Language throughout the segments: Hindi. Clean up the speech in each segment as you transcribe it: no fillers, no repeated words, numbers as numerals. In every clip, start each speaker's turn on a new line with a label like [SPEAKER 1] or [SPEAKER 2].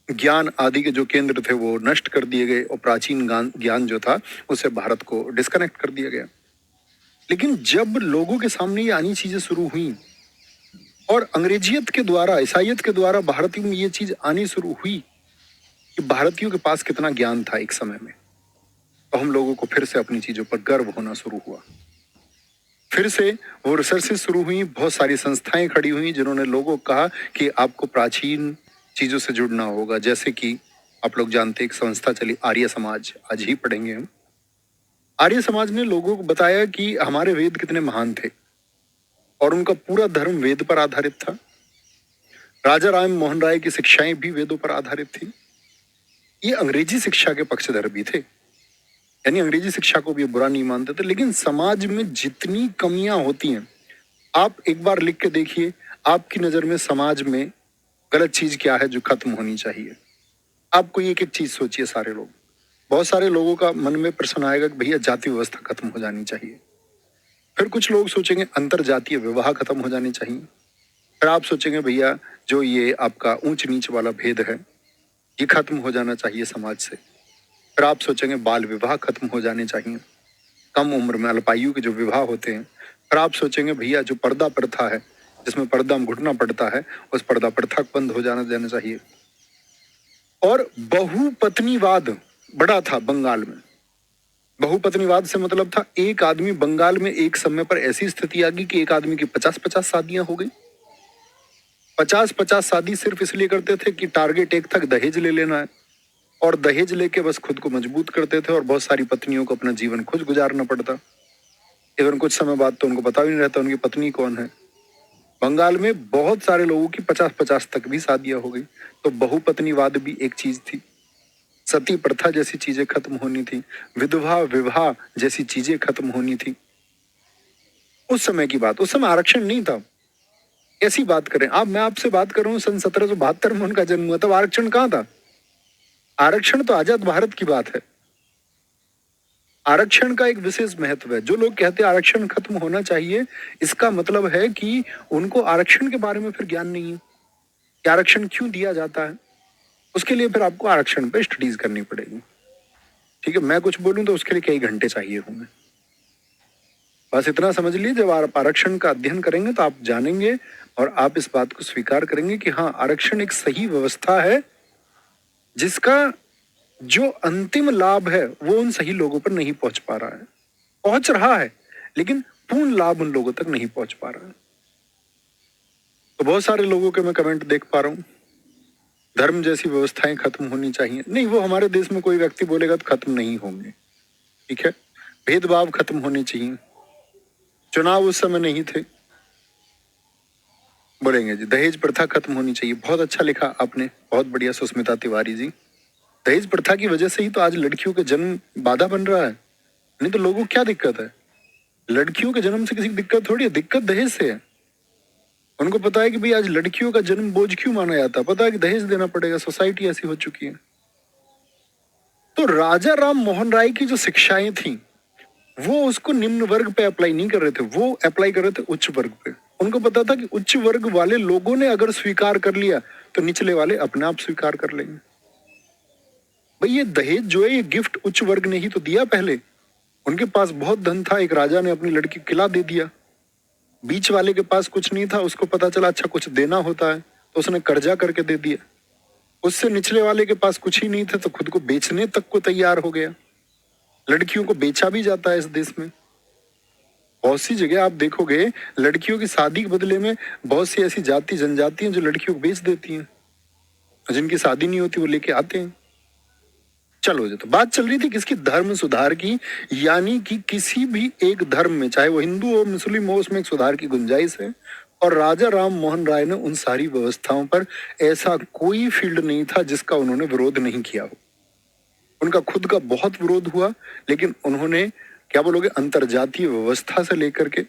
[SPEAKER 1] ज्ञान आदि के जो केंद्र थे वो नष्ट कर दिए गए और प्राचीन ज्ञान जो था उससे भारत को डिस्कनेक्ट कर दिया गया। लेकिन जब लोगों के सामने ये आनी चीजें शुरू हुई और अंग्रेजियत के द्वारा, ईसाइयत के द्वारा भारतीयों में ये चीज आनी शुरू हुई कि भारतीयों के पास कितना ज्ञान था एक समय में, तो हम लोगों को फिर से अपनी चीजों पर गर्व होना शुरू हुआ। फिर से वो रिसर्चेस शुरू हुई, बहुत सारी संस्थाएं खड़ी हुई जिन्होंने लोगों को कहा कि आपको प्राचीन चीजों से जुड़ना होगा। जैसे कि आप लोग जानते हैं एक संस्था चली आर्य समाज, आज ही पढ़ेंगे हम। आर्य समाज ने लोगों को बताया कि हमारे वेद कितने महान थे और उनका पूरा धर्म वेद पर आधारित था। राजा राम मोहन राय की शिक्षाएं भी वेदों पर आधारित थी। ये अंग्रेजी शिक्षा के पक्षधर भी थे, यानी अंग्रेजी शिक्षा को भी बुरा नहीं मानते थे। लेकिन समाज में जितनी कमियां होती हैं, आप एक बार लिख के देखिए, आपकी नजर में समाज में गलत चीज क्या है जो खत्म होनी चाहिए। आपको एक एक चीज सोचिए। सारे लोग, बहुत सारे लोगों का मन में प्रश्न आएगा कि भैया जाति व्यवस्था खत्म हो जानी चाहिए। फिर कुछ लोग सोचेंगे अंतर जातीय विवाह खत्म हो जाने चाहिए। फिर आप सोचेंगे भैया जो ये आपका ऊंच नीच वाला भेद है ये खत्म हो जाना चाहिए समाज से। फिर आप सोचेंगे बाल विवाह खत्म हो जाने चाहिए, कम उम्र में अल्पायु के जो विवाह होते हैं। फिर आप सोचेंगे भैया जो पर्दा प्रथा है जिसमें पर्दा में घुटना पड़ता है, उस पर्दा प्रथा बंद हो जाना चाहिए। और बहुपत्नीवाद बड़ा था बंगाल में। बहुपत्नीवाद से मतलब था एक आदमी, बंगाल में एक समय पर ऐसी स्थिति आ गई कि एक आदमी की 50-50 शादियां हो गई। 50-50 शादी सिर्फ इसलिए करते थे कि टारगेट एक तक दहेज ले लेना है, और दहेज लेके बस खुद को मजबूत करते थे और बहुत सारी पत्नियों को अपना जीवन खुद गुजारना पड़ता। इवन कुछ समय बाद तो उनको पता भी नहीं रहता उनकी पत्नी कौन है। बंगाल में बहुत सारे लोगों की 50-50 तक भी शादियां हो गई। तो बहुपत्नीवाद भी एक चीज थी। सती प्रथा जैसी चीजें खत्म होनी थी, विधवा विवाह जैसी चीजें खत्म होनी थी। उस समय की बात, उस समय आरक्षण नहीं था। ऐसी बात करें आप, मैं आपसे बात कर रहा हूँ सन 1772 में उनका जन्म हुआ, तब आरक्षण कहाँ था? आरक्षण तो आजाद भारत की बात है। आरक्षण का एक विशेष महत्व है। जो लोग कहते हैं आरक्षण खत्म होना चाहिए, इसका मतलब है कि उनको आरक्षण के बारे में फिर ज्ञान नहीं है कि आरक्षण क्यों दिया जाता है। उसके लिए फिर आपको आरक्षण पे स्टडीज करनी पड़ेगी। ठीक है, मैं कुछ बोलूं तो उसके लिए कई घंटे चाहिए होंगे। बस इतना समझ लीजिए, जब आप आरक्षण का अध्ययन करेंगे तो आप जानेंगे और आप इस बात को स्वीकार करेंगे कि हाँ, आरक्षण एक सही व्यवस्था है जिसका जो अंतिम लाभ है वो उन सही लोगों पर नहीं पहुंच पा रहा है। पहुंच रहा है लेकिन पूर्ण लाभ उन लोगों तक नहीं पहुंच पा रहा है। तो बहुत सारे लोगों के मैं कमेंट देख पा रहा हूं, धर्म जैसी व्यवस्थाएं खत्म होनी चाहिए। नहीं, वो हमारे देश में कोई व्यक्ति बोलेगा तो खत्म नहीं होंगे। ठीक है, भेदभाव खत्म होने चाहिए। चुनाव उस समय नहीं थे, बोलेंगे जी दहेज प्रथा खत्म होनी चाहिए। बहुत अच्छा लिखा आपने, बहुत बढ़िया सुष्मिता तिवारी जी। दहेज प्रथा की वजह से ही तो आज लड़कियों के जन्म बाधा बन रहा है। नहीं तो लोगों को क्या दिक्कत है? लड़कियों के जन्म से किसी की दिक्कत थोड़ी है, दिक्कत दहेज से है। उनको पता है कि भाई आज लड़कियों का जन्म बोझ क्यों माना जाता है, पता है कि दहेज देना पड़ेगा। सोसाइटी ऐसी हो चुकी है। तो राजा राम मोहन राय की जो शिक्षाएं थी वो उसको निम्न वर्ग पे अप्लाई नहीं कर रहे थे, वो अप्लाई कर रहे थे उच्च वर्ग पे। उनको पता था कि उच्च वर्ग वाले लोगों ने अगर स्वीकार कर लिया तो निचले वाले अपने आप स्वीकार कर लेंगे। भाई ये दहेज जो है ये गिफ्ट उच्च वर्ग ने ही तो दिया पहले। उनके पास बहुत धन था, एक राजा ने अपनी लड़की को किला दे दिया। बीच वाले के पास कुछ नहीं था, उसको पता चला अच्छा कुछ देना होता है तो उसने कर्जा करके दे दिया। उससे निचले वाले के पास कुछ ही नहीं था तो खुद को बेचने तक को तैयार हो गया। लड़कियों को बेचा भी जाता है इस देश में। बहुत सी जगह आप देखोगे लड़कियों की शादी के बदले में बहुत सी ऐसी जाति जनजाति हैं जो लड़कियों को बेच देती हैं, जिनकी शादी नहीं होती वो लेके आते हैं। चलो जी, तो बात चल रही थी किसकी? धर्म सुधार की। यानी कि किसी भी एक धर्म में, चाहे वो हिंदू हो मुस्लिम हो, उसमें एक सुधार की गुंजाइश है। और राजा राम मोहन राय ने उन सारी व्यवस्थाओं पर ऐसा कोई फील्ड नहीं था जिसका उन्होंने विरोध नहीं किया हो। उनका खुद का बहुत विरोध हुआ, लेकिन उन्होंने क्या बोलोगे अंतरजातीय व्यवस्था से लेकर के,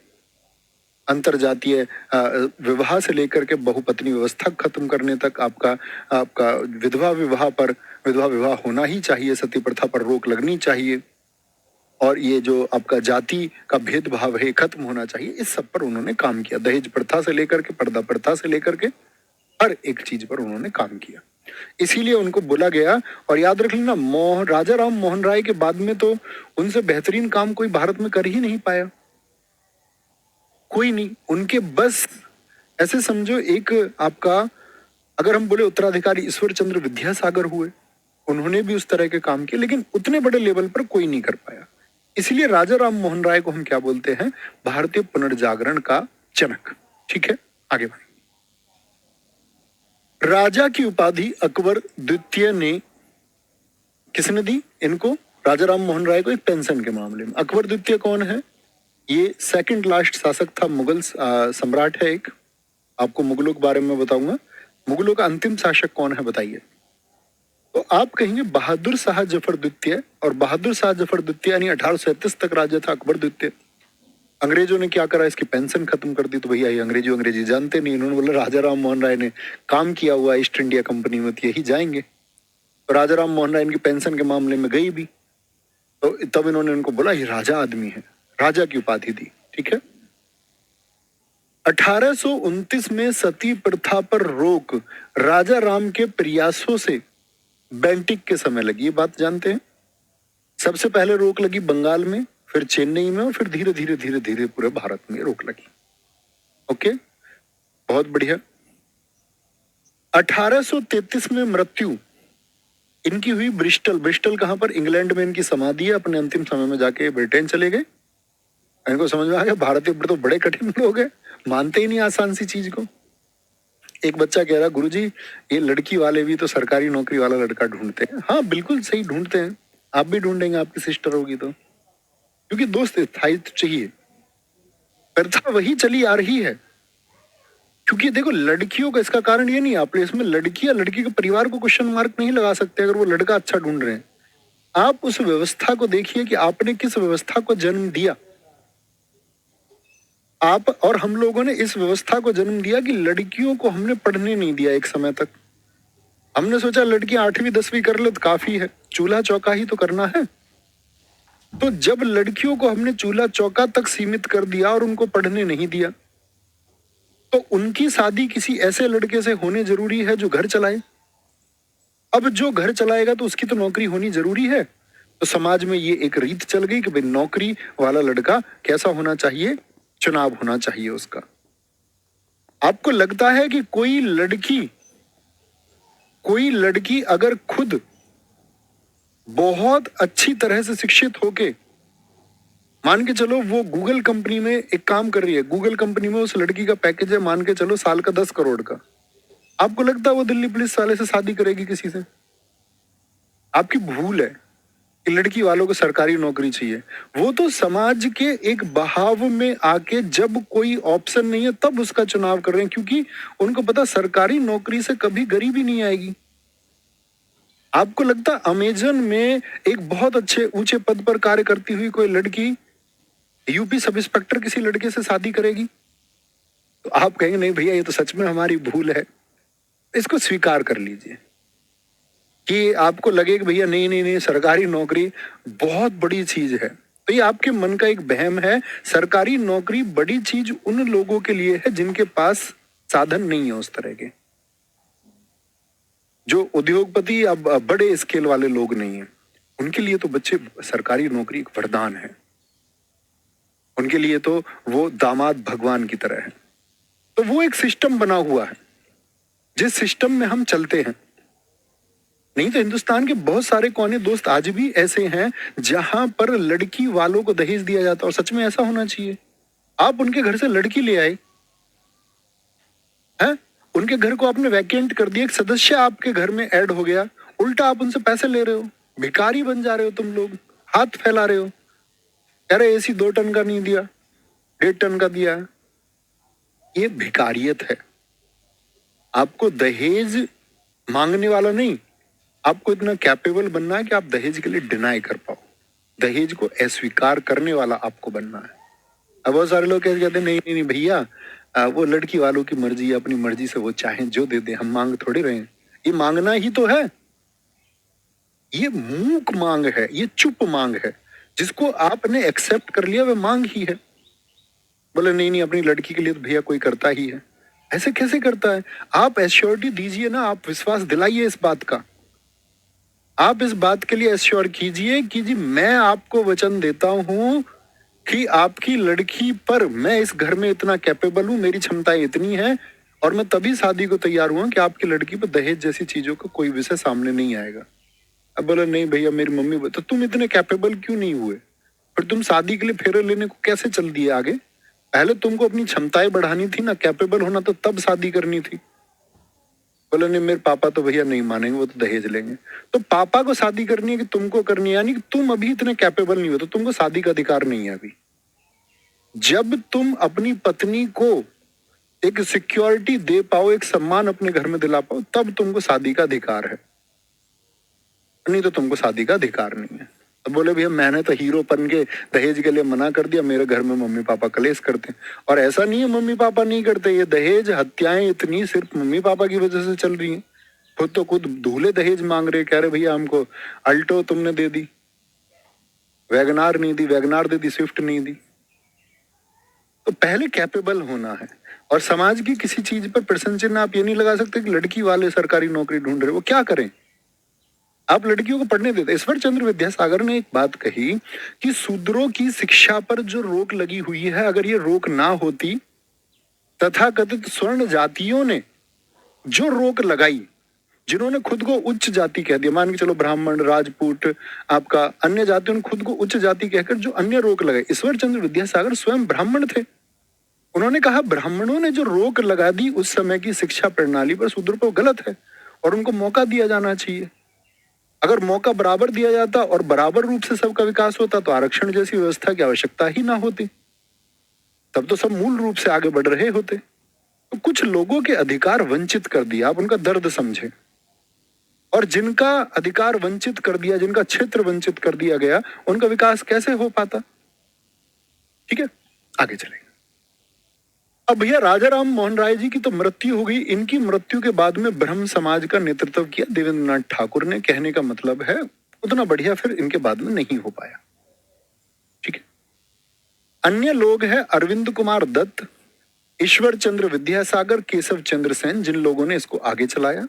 [SPEAKER 1] अंतरजातीय विवाह से लेकर के बहुपत्नी व्यवस्था खत्म करने तक, आपका आपका विधवा विवाह पर, विधवा विवाह होना ही चाहिए, सती प्रथा पर रोक लगनी चाहिए, और ये जो आपका जाति का भेदभाव है खत्म होना चाहिए। इस सब पर उन्होंने काम किया। दहेज प्रथा से लेकर के, पर्दा प्रथा से लेकर के हर एक चीज पर उन्होंने काम किया। इसीलिए उनको बोला गया। और याद रख लेना, राजा राम मोहन राय के बाद में तो उनसे बेहतरीन काम कोई भारत में कर ही नहीं पाया, कोई नहीं। उनके बस ऐसे समझो, एक आपका अगर हम बोले उत्तराधिकारी ईश्वर चंद्र विद्यासागर हुए, उन्होंने भी उस तरह के काम किए, लेकिन उतने बड़े लेवल पर कोई नहीं कर पाया। इसलिए राजा राम मोहन राय को हम क्या बोलते हैं? भारतीय पुनर्जागरण का जनक। ठीक है, आगे बढ़े। राजा की उपाधि अकबर द्वितीय ने किसने दी इनको? राजा राम मोहन राय को, एक पेंशन के मामले में। अकबर द्वितीय कौन है? ये सेकंड लास्ट शासक था, मुगल सम्राट है एक। आपको मुगलों के बारे में बताऊंगा। मुगलों का अंतिम शासक कौन है बताइए? तो आप कहेंगे बहादुर शाह जफर द्वितीय। और बहादुर शाह जफर द्वितीय यानी 1837 तक राजा था अकबर द्वितीय। अंग्रेजों ने क्या करा? इसकी पेंशन खत्म कर दी। तो भैया ये अंग्रेजी जानते नहीं, इन्होंने बोला राजा राम मोहन राय ने काम किया हुआ ईस्ट इंडिया कंपनी में, तो यही जाएंगे। तो राजा राम मोहन राय इनकी पेंशन के मामले में गई भी, तो तब इन्होंने इनको बोला ये राजा आदमी है, राजा की उपाधि दी। ठीक है। 1829 में सती प्रथा पर रोक राजा राम के प्रयासों से बेंटिक के समय लगी, ये बात जानते हैं। सबसे पहले रोक लगी बंगाल में, फिर चेन्नई में, और फिर धीरे धीरे धीरे धीरे पूरे भारत में रोक लगी। ओके, बहुत बढ़िया। 1833 में मृत्यु इनकी हुई ब्रिस्टल। ब्रिस्टल कहां पर? इंग्लैंड में इनकी समाधि है। अपने अंतिम समय में जाके ब्रिटेन चले गए। इनको समझ में आ गया भारतीय तो बड़े कठिन लोग हैं, मानते ही नहीं आसान सी चीज को। एक बच्चा कह रहा, गुरुजी ये लड़की वाले भी तो सरकारी नौकरी वाला लड़का ढूंढते हैं। हाँ बिल्कुल सही, ढूंढते हैं। आप भी ढूंढेंगे, आपकी सिस्टर होगी तो, क्योंकि दोस्त स्थायित्व चाहिए। प्रथा वही चली आ रही है, क्योंकि देखो लड़कियों का इसका कारण ये नहीं, आप इसमें लड़की या लड़की के परिवार को क्वेश्चन मार्क नहीं लगा सकते अगर वो लड़का अच्छा ढूंढ रहे हैं। आप उस व्यवस्था को देखिए कि आपने किस व्यवस्था को जन्म दिया। आप और हम लोगों ने इस व्यवस्था को जन्म दिया कि लड़कियों को हमने पढ़ने नहीं दिया। एक समय तक हमने सोचा लड़कियां 8वीं 10वीं कर ले तो काफी है, चूल्हा चौका ही तो करना है। तो जब लड़कियों को हमने चूल्हा चौका तक सीमित कर दिया और उनको पढ़ने नहीं दिया, तो उनकी शादी किसी ऐसे लड़के से होने जरूरी है जो घर चलाए। अब जो घर चलाएगा तो उसकी तो नौकरी होनी जरूरी है। तो समाज में ये एक रीत चल गई कि भाई नौकरी वाला लड़का कैसा होना चाहिए, चुनाव होना चाहिए उसका। आपको लगता है कि कोई लड़की अगर खुद बहुत अच्छी तरह से शिक्षित होके, मान के चलो वो गूगल कंपनी में एक काम कर रही है, गूगल कंपनी में उस लड़की का पैकेज है मान के चलो साल का 10 करोड़ का, आपको लगता है वो दिल्ली पुलिस वाले से शादी करेगी किसी से? आपकी भूल है कि लड़की वालों को सरकारी नौकरी चाहिए। वो तो समाज के एक बहाव में आके जब कोई ऑप्शन नहीं है तब उसका चुनाव कर रहे हैं, क्योंकि उनको पता सरकारी नौकरी से कभी गरीबी नहीं आएगी। आपको लगता अमेजन में एक बहुत अच्छे ऊंचे पद पर कार्य करती हुई कोई लड़की यूपी सब इंस्पेक्टर किसी लड़के से शादी करेगी? तो आप कहेंगे नहीं भैया ये तो सच में हमारी भूल है। इसको स्वीकार कर लीजिए कि आपको लगे कि भैया नहीं नहीं नहीं सरकारी नौकरी बहुत बड़ी चीज है, तो ये आपके मन का एक वहम है। सरकारी नौकरी बड़ी चीज उन लोगों के लिए है जिनके पास साधन नहीं है उस तरह के, जो उद्योगपति अब बड़े स्केल वाले लोग नहीं है, उनके लिए तो बच्चे सरकारी नौकरी एक वरदान है। उनके लिए तो वो दामाद भगवान की तरह है। तो वो एक सिस्टम बना हुआ है जिस सिस्टम में हम चलते हैं। नहीं तो हिंदुस्तान के बहुत सारे कोने दोस्त आज भी ऐसे हैं जहां पर लड़की वालों को दहेज दिया जाता है, और सच में ऐसा होना चाहिए। आप उनके घर से लड़की ले आए हैं, उनके घर को आपने वैकेंट कर दिया, एक सदस्य आपके घर में ऐड हो गया, उल्टा आप उनसे पैसे ले रहे हो, भिखारी बन जा रहे हो तुम लोग, हाथ फैला रहे हो। कह रहे एसी 2 टन का नहीं दिया, 1.5 टन का दिया। ये भिखारियत है। आपको दहेज मांगने वाला नहीं, आपको इतना कैपेबल बनना है कि आप दहेज के लिए डिनाई कर पाओ, दहेज को अस्वीकार करने वाला आपको बनना है। अब बहुत सारे लोग कहते हैं नहीं नहीं नहीं भैया वो लड़की वालों की मर्जी, अपनी मर्जी से वो चाहें जो दे दे, हम मांग थोड़े रहे हैं। ये मांगना ही तो है, ये मूक मांग है, ये चुप मांग है। जिसको आपने एक्सेप्ट कर लिया वह मांग ही है। बोले नहीं नहीं अपनी लड़की के लिए तो भैया कोई करता ही है। ऐसे कैसे करता है? आप एश्योरिटी दीजिए ना, आप विश्वास दिलाइए इस बात का। आप इस बात के लिए एश्योर कीजिए कि जी मैं आपको वचन देता हूं कि आपकी लड़की पर मैं इस घर में इतना कैपेबल हूं, मेरी क्षमताएं इतनी हैं, और मैं तभी शादी को तैयार हुआ कि आपकी लड़की पर दहेज जैसी चीजों का कोई विषय सामने नहीं आएगा। अब बोला नहीं भैया मेरी मम्मी, तो तुम इतने कैपेबल क्यों नहीं हुए? फिर तुम शादी के लिए फेरे लेने को कैसे चल दिए आगे? पहले तुमको अपनी क्षमताएं बढ़ानी थी ना, कैपेबल होना तो तब शादी करनी थी। बोले नहीं मेरे पापा तो भैया नहीं मानेंगे, वो तो दहेज लेंगे। तो पापा को शादी करनी है कि तुमको करनी है? यानी कि तुम अभी इतने कैपेबल नहीं हो तो तुमको शादी का अधिकार नहीं है अभी। जब तुम अपनी पत्नी को एक सिक्योरिटी दे पाओ, एक सम्मान अपने घर में दिला पाओ, तब तुमको शादी का अधिकार है, नहीं तो तुमको शादी का अधिकार नहीं है। अब बोले भैया मैंने तो हीरो बन के दहेज के लिए मना कर दिया, मेरे घर में मम्मी पापा कलेश करते हैं। और ऐसा नहीं है मम्मी पापा नहीं करते, ये दहेज हत्याएं इतनी सिर्फ मम्मी पापा की वजह से चल रही हैं। खुद तो खुद दूल्हे दहेज मांग रहे, कह रहे भैया हमको अल्टो तुमने दे दी, वैगनार नहीं दी, वैगनार दे दी, स्विफ्ट नहीं दी। तो पहले कैपेबल होना है। और समाज की किसी चीज पर प्रश्न चिन्ह आप ये नहीं लगा सकते कि लड़की वाले सरकारी नौकरी ढूंढ रहे, वो क्या करें? आप लड़कियों को पढ़ने देते। ईश्वर चंद्र विद्यासागर ने एक बात कही कि शूद्रों की शिक्षा पर जो रोक लगी हुई है, अगर ये रोक ना होती, तथाकथित स्वर्ण जातियों ने जो रोक लगाई, जिन्होंने खुद को उच्च जाति कह दिया, मान के चलो ब्राह्मण, राजपूत, आपका अन्य जातियों ने खुद को उच्च जाति कहकर जो अन्य रोक लगाई, ईश्वर चंद्र विद्यासागर स्वयं ब्राह्मण थे। उन्होंने कहा ब्राह्मणों ने जो रोक लगा दी उस समय की शिक्षा प्रणाली पर, शूद्र पर, गलत है और उनको मौका दिया जाना चाहिए। अगर मौका बराबर दिया जाता और बराबर रूप से सबका विकास होता तो आरक्षण जैसी व्यवस्था की आवश्यकता ही ना होती, तब तो सब मूल रूप से आगे बढ़ रहे होते। तो कुछ लोगों के अधिकार वंचित कर दिया, आप उनका दर्द समझे। और जिनका अधिकार वंचित कर दिया, जिनका क्षेत्र वंचित कर दिया गया, उनका विकास कैसे हो पाता? ठीक है, आगे चलेंगे। अब भैया राजा राम मोहन राय जी की तो मृत्यु हो गई। इनकी मृत्यु के बाद में ब्रह्म समाज का नेतृत्व किया देवेंद्रनाथ ठाकुर ने। कहने का मतलब है उतना बढ़िया फिर इनके बाद में नहीं हो पाया। ठीक है, अन्य लोग हैं अरविंद कुमार दत्त, ईश्वर चंद्र विद्यासागर, केशव चंद्र सेन, जिन लोगों ने इसको आगे चलाया।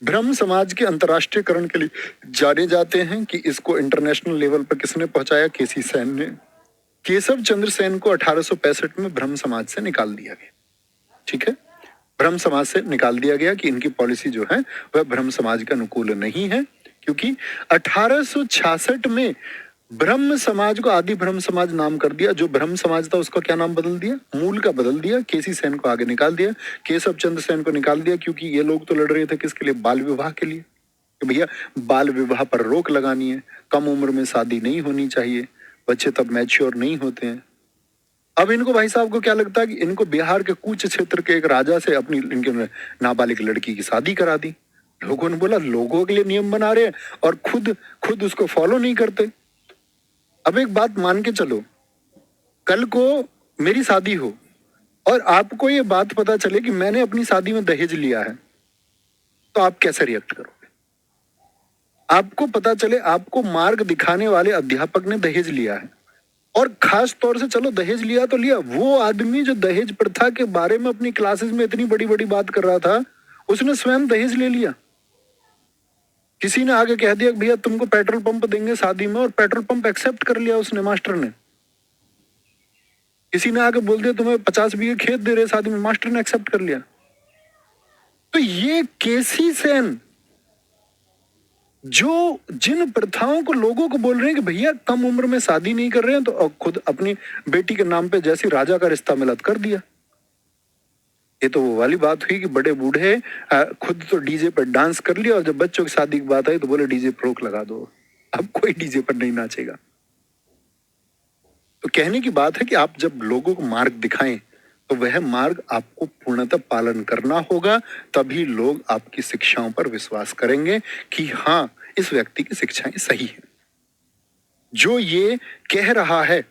[SPEAKER 1] ब्रह्म समाज के अंतर्राष्ट्रीयकरण के लिए जाने जाते हैं कि इसको इंटरनेशनल लेवल पर किसने पहुंचाया? केसी सेन ने। केशव चंद्र सेन को 1865 में ब्रह्म समाज से निकाल दिया गया। ठीक है, ब्रह्म समाज से निकाल दिया गया कि इनकी पॉलिसी जो है वह ब्रह्म समाज के अनुकूल नहीं है, क्योंकि 1866 में ब्रह्म समाज को आदि ब्रह्म समाज नाम कर दिया। जो ब्रह्म समाज था उसका क्या नाम बदल दिया? मूल का बदल दिया। केसी सेन को आगे निकाल दिया, केशव चंद्र सेन को निकाल दिया, क्योंकि ये लोग तो लड़ रहे थे किसके लिए? बाल विवाह के लिए, कि भैया बाल विवाह पर रोक लगानी है, कम उम्र में शादी नहीं होनी चाहिए, बच्चे तब मैच्योर नहीं होते हैं। अब इनको भाई साहब को क्या लगता है कि इनको बिहार के कूच क्षेत्र के एक राजा से अपनी इनके नाबालिग लड़की की शादी करा दी। लोगों ने बोला लोगों के लिए नियम बना रहे हैं और खुद खुद उसको फॉलो नहीं करते। अब एक बात मान के चलो, कल को मेरी शादी हो और आपको ये बात पता चले कि मैंने अपनी शादी में दहेज लिया है, तो आप कैसे रिएक्ट करोगे? आपको पता चले आपको मार्ग दिखाने वाले अध्यापक ने दहेज लिया है, और खास तौर से चलो दहेज लिया तो लिया, वो आदमी जो दहेज प्रथा के बारे में अपनी क्लासेस में इतनी बड़ी बड़ी बात कर रहा था, उसने स्वयं दहेज ले लिया। किसी ने आगे कह दिया भैया तुमको पेट्रोल पंप देंगे शादी में, और पेट्रोल पंप एक्सेप्ट कर लिया उसने, मास्टर ने। किसी ने आगे बोल दिया तुम्हें 50 बीघे खेत दे रहे शादी में, मास्टर ने एक्सेप्ट कर लिया। तो ये केसी सेन जो जिन प्रथाओं को लोगों को बोल रहे हैं कि भैया कम उम्र में शादी नहीं कर रहे हैं, तो खुद अपनी बेटी के नाम पे जैसी राजा का रिश्ता मिलत कर दिया। ये तो वो वाली बात हुई कि बड़े बूढ़े खुद तो डीजे पर डांस कर लिया, और जब बच्चों की शादी की बात आई तो बोले डीजे पर रोक लगा दो, अब कोई डीजे पर नहीं नाचेगा। तो कहने की बात है कि आप जब लोगों को मार्ग दिखाएं तो वह मार्ग आपको पूर्णतः पालन करना होगा, तभी लोग आपकी शिक्षाओं पर विश्वास करेंगे कि हाँ इस व्यक्ति की शिक्षाएं सही है, जो ये कह रहा है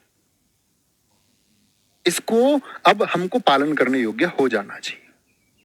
[SPEAKER 1] इसको अब हमको पालन करने योग्य हो जाना चाहिए।